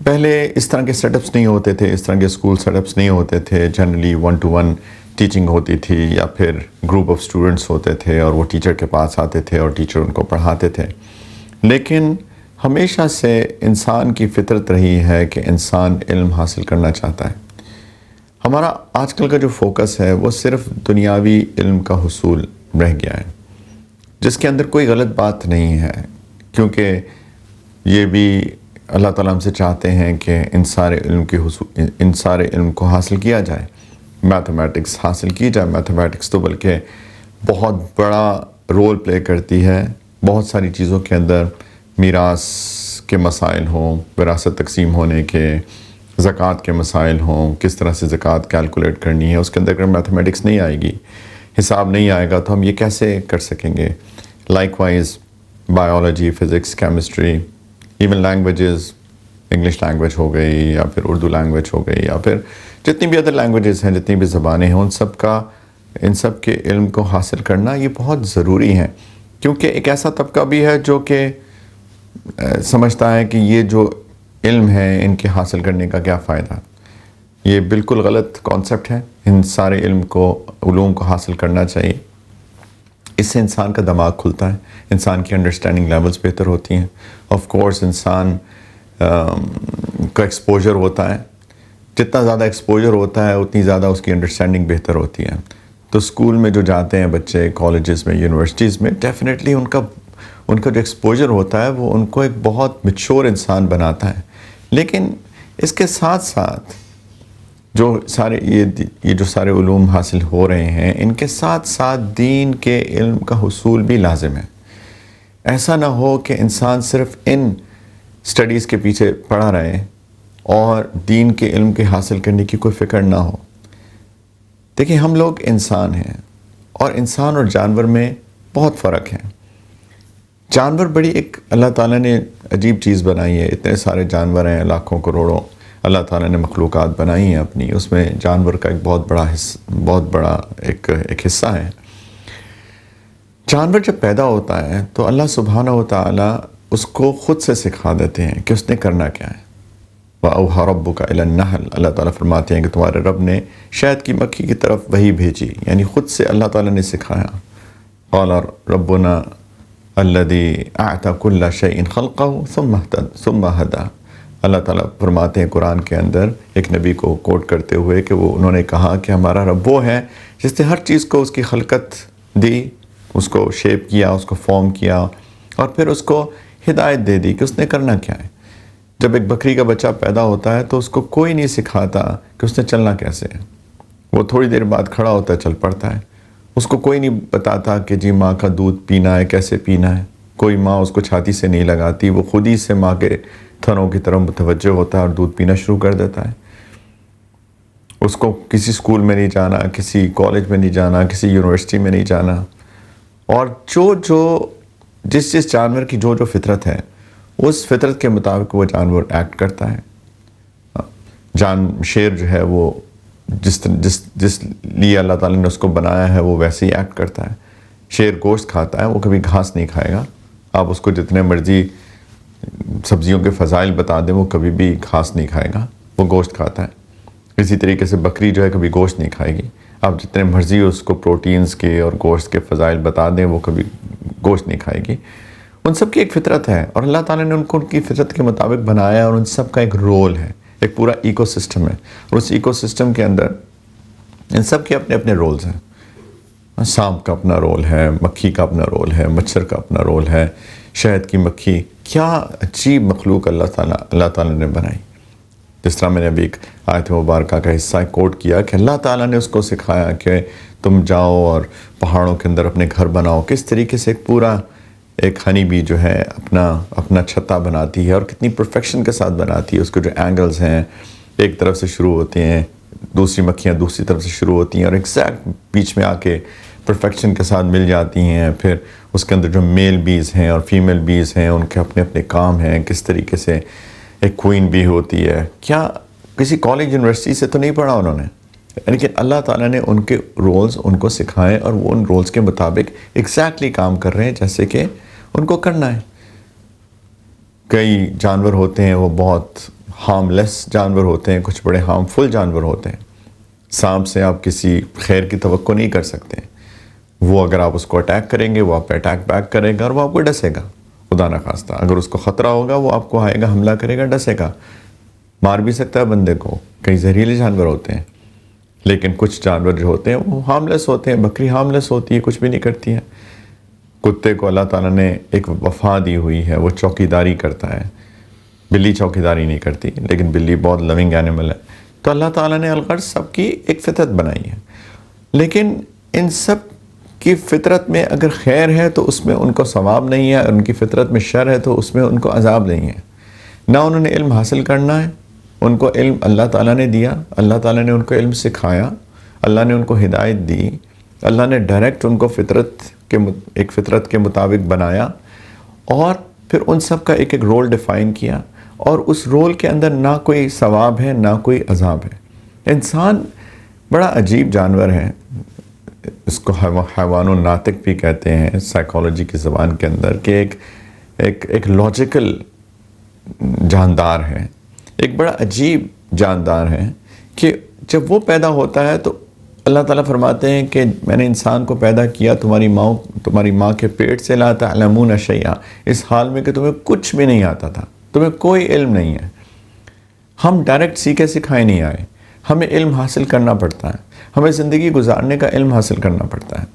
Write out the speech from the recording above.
پہلے اس طرح کے سیٹ اپس نہیں ہوتے تھے، اس طرح کے اسکول سیٹ اپس نہیں ہوتے تھے. جنرلی 1 to 1 ٹیچنگ ہوتی تھی یا پھر گروپ آف اسٹوڈنٹس ہوتے تھے اور وہ ٹیچر کے پاس آتے تھے اور ٹیچر ان کو پڑھاتے تھے. لیکن ہمیشہ سے انسان کی فطرت رہی ہے کہ انسان علم حاصل کرنا چاہتا ہے. ہمارا آج کل کا جو فوکس ہے وہ صرف دنیاوی علم کا حصول رہ گیا ہے، جس کے اندر کوئی غلط بات نہیں ہے، کیونکہ یہ بھی اللہ تعالیٰ ہم سے چاہتے ہیں کہ ان سارے علم کو حاصل کیا جائے. میتھمیٹکس حاصل کی جائے. میتھمیٹکس تو بلکہ بہت بڑا رول پلے کرتی ہے بہت ساری چیزوں کے اندر. میراث کے مسائل ہوں، وراثت تقسیم ہونے کے، زکوٰۃ کے مسائل ہوں، کس طرح سے زکوٰۃ کیلکولیٹ کرنی ہے، اس کے اندر اگر میتھمیٹکس نہیں آئے گی، حساب نہیں آئے گا تو ہم یہ کیسے کر سکیں گے. Likewise biology, physics, chemistry, even languages, English language ہو گئی یا پھر اردو لینگویج ہو گئی یا پھر جتنی بھی ادر لینگویجز ہیں، جتنی بھی زبانیں ہیں، ان سب کے علم کو حاصل کرنا یہ بہت ضروری ہے. کیونکہ ایک ایسا طبقہ بھی ہے جو کہ سمجھتا ہے کہ یہ جو علم ہے ان کے حاصل کرنے کا کیا فائدہ. یہ بالکل غلط کانسیپٹ ہے. ان سارے علوم کو حاصل کرنا چاہیے. اس سے انسان کا دماغ کھلتا ہے، انسان کی انڈرسٹینڈنگ لیولز بہتر ہوتی ہیں. آف کورس انسان کا ایکسپوجر ہوتا ہے، جتنا زیادہ ایکسپوجر ہوتا ہے اتنی زیادہ اس کی انڈرسٹینڈنگ بہتر ہوتی ہے. تو اسکول میں جو جاتے ہیں بچے، کالجز میں، یونیورسٹیز میں، ڈیفینیٹلی ان کا جو ایکسپوجر ہوتا ہے وہ ان کو ایک بہت میچور انسان بناتا ہے. لیکن اس کے ساتھ ساتھ یہ جو سارے علوم حاصل ہو رہے ہیں، ان کے ساتھ ساتھ دین کے علم کا حصول بھی لازم ہے. ایسا نہ ہو کہ انسان صرف ان سٹڈیز کے پیچھے پڑا رہے اور دین کے علم کے حاصل کرنے کی کوئی فکر نہ ہو. دیکھیں، ہم لوگ انسان ہیں اور انسان اور جانور میں بہت فرق ہے. جانور بڑی ایک اللہ تعالیٰ نے عجیب چیز بنائی ہے. اتنے سارے جانور ہیں، لاکھوں کروڑوں اللہ تعالیٰ نے مخلوقات بنائی ہیں اپنی. اس میں جانور کا ایک بہت بڑا ایک حصہ ہے. جانور جب پیدا ہوتا ہے تو اللہ سبحانہ و تعالیٰ اس کو خود سے سکھا دیتے ہیں کہ اس نے کرنا کیا ہے. وَأَوْحَى رَبُّكَ إِلَى النَّحْلِ، اللہ تعالیٰ فرماتے ہیں کہ تمہارے رب نے شہد کی مکھی کی طرف وحی بھیجی، یعنی خود سے اللہ تعالیٰ نے سکھایا. قَالَ رَبُّنَا الَّذِي أَعْطَى كُلَّ شَيْءٍ خَلْقَهُ ثُمَّ هَدَى. اللہ تعالیٰ فرماتے ہیں قرآن کے اندر ایک نبی کو کوٹ کرتے ہوئے کہ انہوں نے کہا کہ ہمارا رب وہ ہے جس نے ہر چیز کو اس کی خلقت دی، اس کو شیپ کیا، اس کو فارم کیا اور پھر اس کو ہدایت دے دی کہ اس نے کرنا کیا ہے. جب ایک بکری کا بچہ پیدا ہوتا ہے تو اس کو کوئی نہیں سکھاتا کہ اس نے چلنا کیسے ہے. وہ تھوڑی دیر بعد کھڑا ہوتا ہے، چل پڑتا ہے. اس کو کوئی نہیں بتاتا کہ جی ماں کا دودھ پینا ہے، کیسے پینا ہے. کوئی ماں اس کو چھاتی سے نہیں لگاتی، وہ خود ہی سے ماں کے تھنوں کی طرف متوجہ ہوتا ہے اور دودھ پینا شروع کر دیتا ہے. اس کو کسی اسکول میں نہیں جانا، کسی کالج میں نہیں جانا، کسی یونیورسٹی میں نہیں جانا. اور جس جانور کی جو فطرت ہے اس فطرت کے مطابق وہ جانور ایکٹ کرتا ہے. شیر جو ہے وہ جس لیے اللہ تعالیٰ نے اس کو بنایا ہے وہ ویسے ہی ایکٹ کرتا ہے. شیر گوشت کھاتا ہے، وہ کبھی گھاس نہیں کھائے گا. آپ اس کو جتنے مرضی سبزیوں کے فضائل بتا دیں وہ کبھی بھی گھاس نہیں کھائے گا، وہ گوشت کھاتا ہے. اسی طریقے سے بکری جو ہے کبھی گوشت نہیں کھائے گی. آپ جتنے مرضی اس کو پروٹینز کے اور گوشت کے فضائل بتا دیں وہ کبھی گوشت نہیں کھائے گی. ان سب کی ایک فطرت ہے اور اللہ تعالیٰ نے ان کو ان کی فطرت کے مطابق بنایا اور ان سب کا ایک رول ہے، ایک پورا ایکو سسٹم ہے. اور اس ایکو سسٹم کے اندر ان سب کے اپنے اپنے رولز ہیں. سانپ کا اپنا رول ہے، مکھی کا اپنا رول ہے، مچھر کا اپنا رول ہے، شہد کی مکھی. کیا عجیب مخلوق اللہ تعالیٰ نے بنائی. جس طرح میں نے ابھی ایک آیت مبارکہ کا حصہ کوٹ کیا کہ اللہ تعالیٰ نے اس کو سکھایا کہ تم جاؤ اور پہاڑوں کے اندر اپنے گھر بناؤ. کس طریقے سے ایک ہنی بی جو ہے اپنا چھتا بناتی ہے اور کتنی پرفیکشن کے ساتھ بناتی ہے. اس کے جو اینگلز ہیں ایک طرف سے شروع ہوتے ہیں، دوسری مکھیاں دوسری طرف سے شروع ہوتی ہیں اور ایگزیکٹ بیچ میں آ کے پرفیکشن کے ساتھ مل جاتی ہیں. پھر اس کے اندر جو میل بیز ہیں اور فیمیل بیز ہیں ان کے اپنے اپنے کام ہیں. کس طریقے سے ایک کوئین بی ہوتی ہے. کیا کسی کالج یونیورسٹی سے تو نہیں پڑھا انہوں نے، لیکن اللہ تعالیٰ نے ان کے رولز ان کو سکھائے اور وہ ان رولز کے مطابق ایگزیکٹلی کام کر رہے ہیں جیسے کہ ان کو کرنا ہے. کئی جانور ہوتے ہیں وہ بہت ہارم لیس جانور ہوتے ہیں، کچھ بڑے ہارمفل جانور ہوتے ہیں. سانپ سے آپ کسی خیر کی توقع نہیں کر سکتے. وہ اگر آپ اس کو اٹیک کریں گے وہ آپ پہ اٹیک بیک کرے گا اور وہ آپ کو ڈسے گا، خدا نخواستہ. اگر اس کو خطرہ ہوگا وہ آپ کو آئے گا، حملہ کرے گا، ڈسے گا، مار بھی سکتا ہے بندے کو. کئی زہریلے جانور ہوتے ہیں. لیکن کچھ جانور جو ہوتے ہیں وہ ہارملیس ہوتے ہیں. بکری ہارملیس ہوتی ہے، کچھ بھی نہیں کرتی ہے. کتے کو اللہ تعالیٰ نے ایک وفا دی ہوئی ہے، وہ چوکیداری کرتا ہے. بلی چوکیداری نہیں کرتی، لیکن بلی بہت لونگ اینیمل ہے. تو اللہ تعالیٰ نے الغرض سب کی ایک فطرت بنائی ہے. لیکن ان سب کی فطرت میں اگر خیر ہے تو اس میں ان کو ثواب نہیں ہے، ان کی فطرت میں شر ہے تو اس میں ان کو عذاب نہیں ہے. نہ انہوں نے علم حاصل کرنا ہے، ان کو علم اللہ تعالیٰ نے دیا، اللہ تعالیٰ نے ان کو علم سکھایا، اللہ نے ان کو ہدایت دی، اللہ نے ڈائریکٹ ان کو ایک فطرت کے مطابق بنایا، اور پھر ان سب کا ایک ایک رول ڈیفائن کیا، اور اس رول کے اندر نہ کوئی ثواب ہے نہ کوئی عذاب ہے. انسان بڑا عجیب جانور ہے. اس کو حیوان الناطق بھی کہتے ہیں سائیکالوجی کی زبان کے اندر، کہ ایک لاجیکل جاندار ہے، ایک بڑا عجیب جاندار ہے. کہ جب وہ پیدا ہوتا ہے تو اللہ تعالیٰ فرماتے ہیں کہ میں نے انسان کو پیدا کیا تمہاری ماں کے پیٹ سے، لا تعلمون شیئا، اس حال میں کہ تمہیں کچھ بھی نہیں آتا تھا، تمہیں کوئی علم نہیں ہے. ہم ڈائریکٹ سیکھے سکھائے نہیں آئے، ہمیں علم حاصل کرنا پڑتا ہے، ہمیں زندگی گزارنے کا علم حاصل کرنا پڑتا ہے.